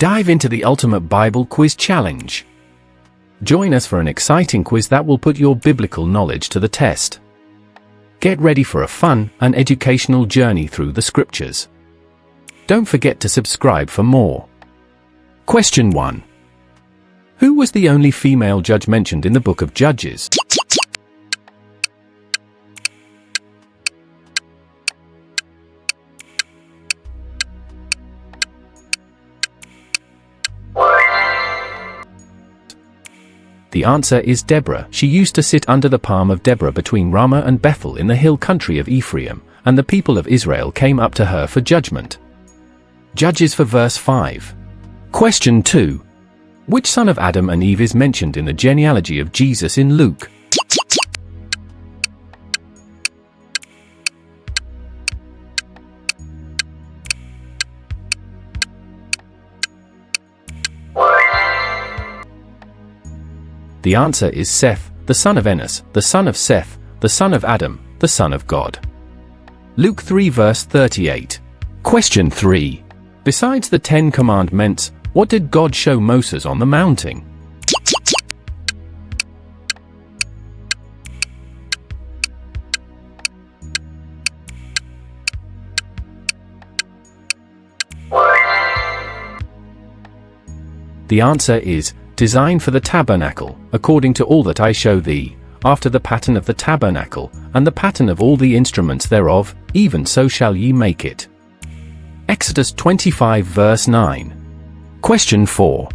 Dive into the ultimate Bible quiz challenge. Join us for an exciting quiz that will put your biblical knowledge to the test. Get ready for a fun and educational journey through the scriptures. Don't forget to subscribe for more. Question 1. Who was the only female judge mentioned in the book of Judges? The answer is Deborah. She used to sit under the palm of Deborah between Ramah and Bethel in the hill country of Ephraim, and the people of Israel came up to her for judgment. Judges for verse 5. Question 2. Which son of Adam and Eve is mentioned in the genealogy of Jesus in Luke? The answer is Seth, the son of Enos, the son of Seth, the son of Adam, the son of God. Luke 3 verse 38. Question 3. Besides the 10 Commandments, what did God show Moses on the mountain? The answer is design for the tabernacle, according to all that I show thee, after the pattern of the tabernacle, and the pattern of all the instruments thereof, even so shall ye make it. Exodus 25 verse 9. Question 4.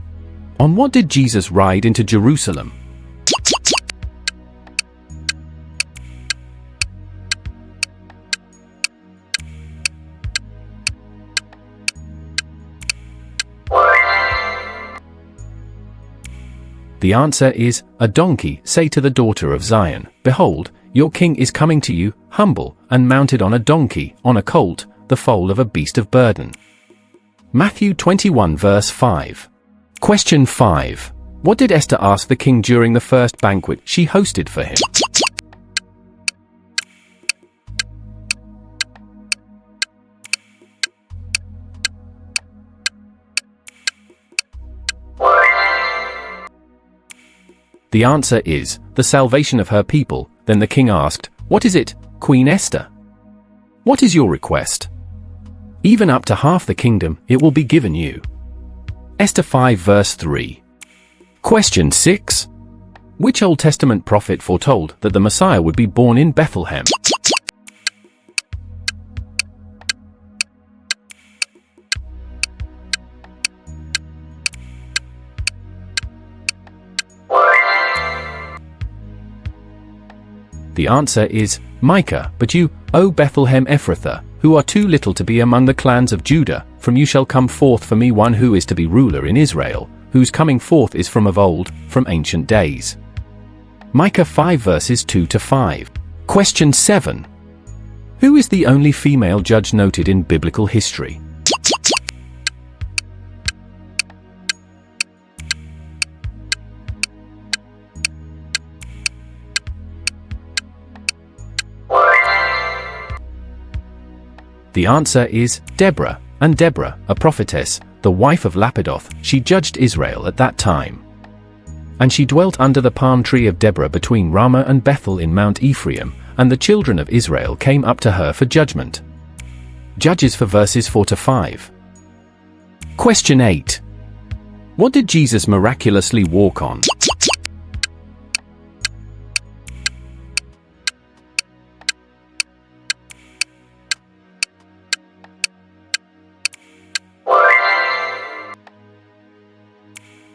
On what did Jesus ride into Jerusalem? The answer is a donkey. Say to the daughter of Zion, Behold, your king is coming to you, humble, and mounted on a donkey, on a colt, the foal of a beast of burden. Matthew 21 verse 5. Question 5. What did Esther ask the king during the first banquet she hosted for him? The answer is the salvation of her people. Then the king asked, What is it, Queen Esther? What is your request? Even up to half the kingdom, it will be given you. Esther 5 verse 3. Question 6. Which Old Testament prophet foretold that the Messiah would be born in Bethlehem? The answer is Micah. But you, O Bethlehem Ephrathah, who are too little to be among the clans of Judah, from you shall come forth for me one who is to be ruler in Israel, whose coming forth is from of old, from ancient days. Micah 5 verses 2 to 5. Question 7. Who is the only female judge noted in biblical history? The answer is Deborah, and Deborah, a prophetess, the wife of Lapidoth, she judged Israel at that time. And she dwelt under the palm tree of Deborah between Ramah and Bethel in Mount Ephraim, and the children of Israel came up to her for judgment. Judges for verses 4 to 5. Question 8. What did Jesus miraculously walk on?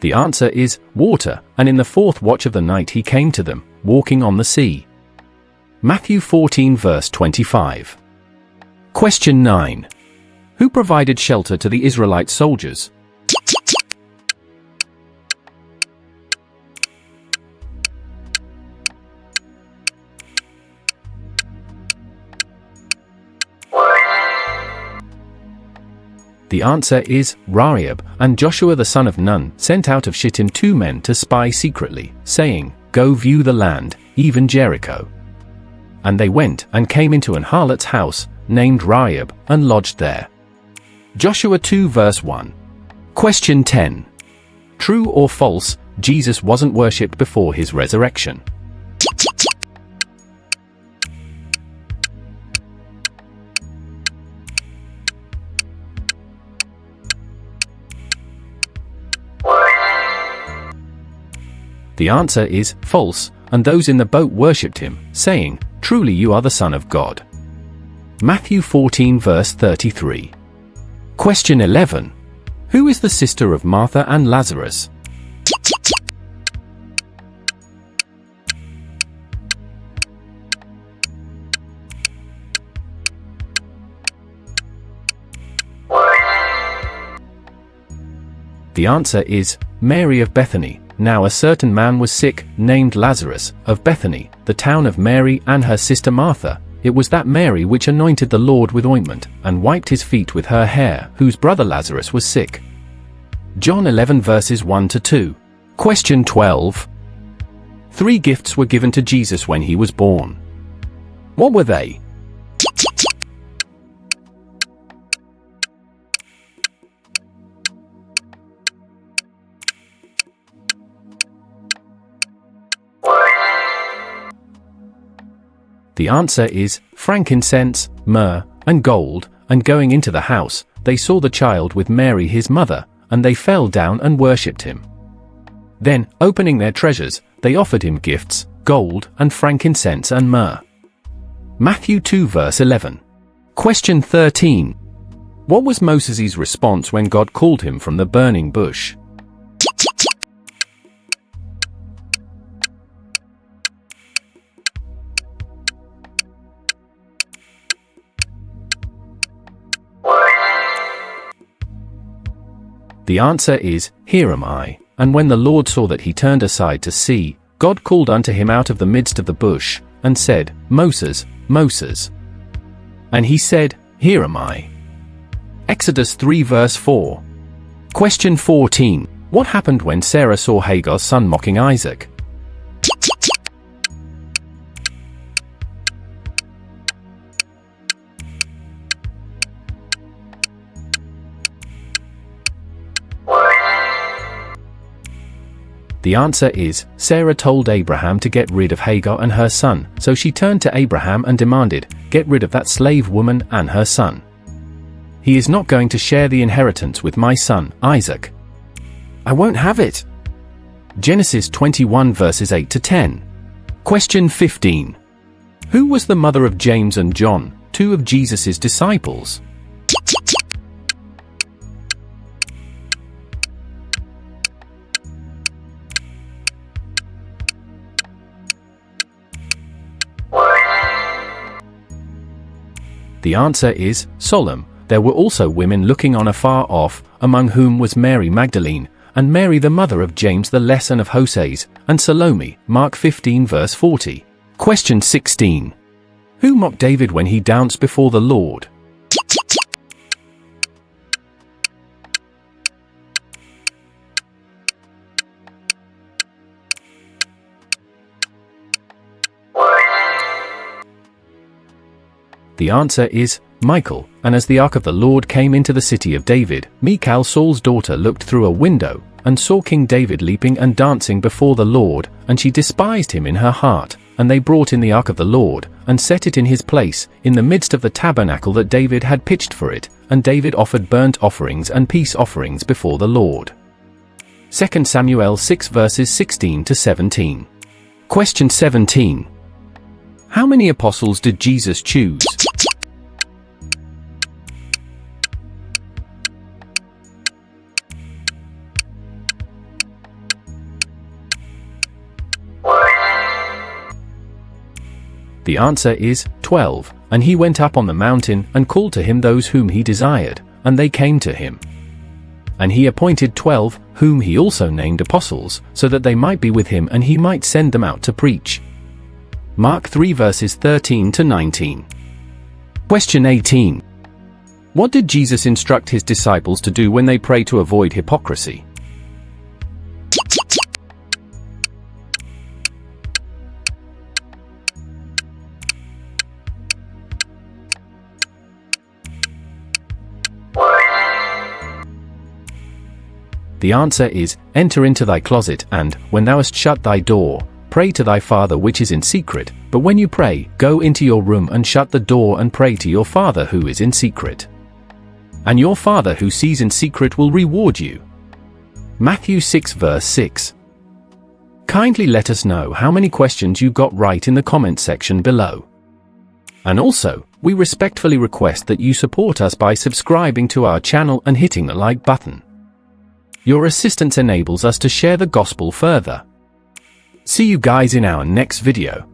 The answer is water, and in the fourth watch of the night he came to them, walking on the sea. Matthew 14 verse 25. Question 9. Who provided shelter to the Israelite soldiers? The answer is Rahab, and Joshua the son of Nun sent out of Shittim 2 men to spy secretly, saying, Go view the land, even Jericho. And they went, and came into an harlot's house, named Rahab, and lodged there. Joshua 2 verse 1. Question 10. True or false, Jesus wasn't worshipped before his resurrection? The answer is false, and those in the boat worshipped him, saying, "Truly you are the Son of God." Matthew 14 verse 33. Question 11. Who is the sister of Martha and Lazarus? The answer is Mary of Bethany. Now a certain man was sick, named Lazarus, of Bethany, the town of Mary and her sister Martha. It was that Mary which anointed the Lord with ointment, and wiped his feet with her hair, whose brother Lazarus was sick. John 11 verses 1 to 2. Question 12. 3 gifts were given to Jesus when he was born. What were they? The answer is frankincense, myrrh, and gold, and going into the house, they saw the child with Mary his mother, and they fell down and worshipped him. Then, opening their treasures, they offered him gifts, gold, and frankincense and myrrh. Matthew 2 verse 11. Question 13. What was Moses' response when God called him from the burning bush? The answer is, "Here am I." And when the Lord saw that he turned aside to see, God called unto him out of the midst of the bush, and said, "Moses, Moses." And he said, "Here am I." Exodus 3 verse 4. Question 14. What happened when Sarah saw Hagar's son mocking Isaac? The answer is, Sarah told Abraham to get rid of Hagar and her son, so she turned to Abraham and demanded, "Get rid of that slave woman and her son. He is not going to share the inheritance with my son, Isaac. I won't have it." Genesis 21 verses 8 to 10. Question 15. Who was the mother of James and John, 2 of Jesus' disciples? The answer is Solomon. There were also women looking on afar off, among whom was Mary Magdalene, and Mary the mother of James the less and of Joses, and Salome. Mark 15 verse 40. Question 16. Who mocked David when he danced before the Lord? The answer is Michal. And as the ark of the Lord came into the city of David, Michal, Saul's daughter, looked through a window, and saw King David leaping and dancing before the Lord, and she despised him in her heart. And they brought in the ark of the Lord, and set it in his place, in the midst of the tabernacle that David had pitched for it, and David offered burnt offerings and peace offerings before the Lord. 2 Samuel 6 verses 16 to 17. Question 17. How many apostles did Jesus choose? The answer is 12. And he went up on the mountain, and called to him those whom he desired, and they came to him. And he appointed 12, whom he also named apostles, so that they might be with him and he might send them out to preach. Mark 3 verses 13 to 19. Question 18. What did Jesus instruct his disciples to do when they pray to avoid hypocrisy? The answer is, enter into thy closet, and, when thou hast shut thy door, pray to thy Father which is in secret, but when you pray, go into your room and shut the door and pray to your Father who is in secret. And your Father who sees in secret will reward you. Matthew 6 verse 6. Kindly let us know how many questions you got right in the comment section below. And also, we respectfully request that you support us by subscribing to our channel and hitting the like button. Your assistance enables us to share the gospel further. See you guys in our next video.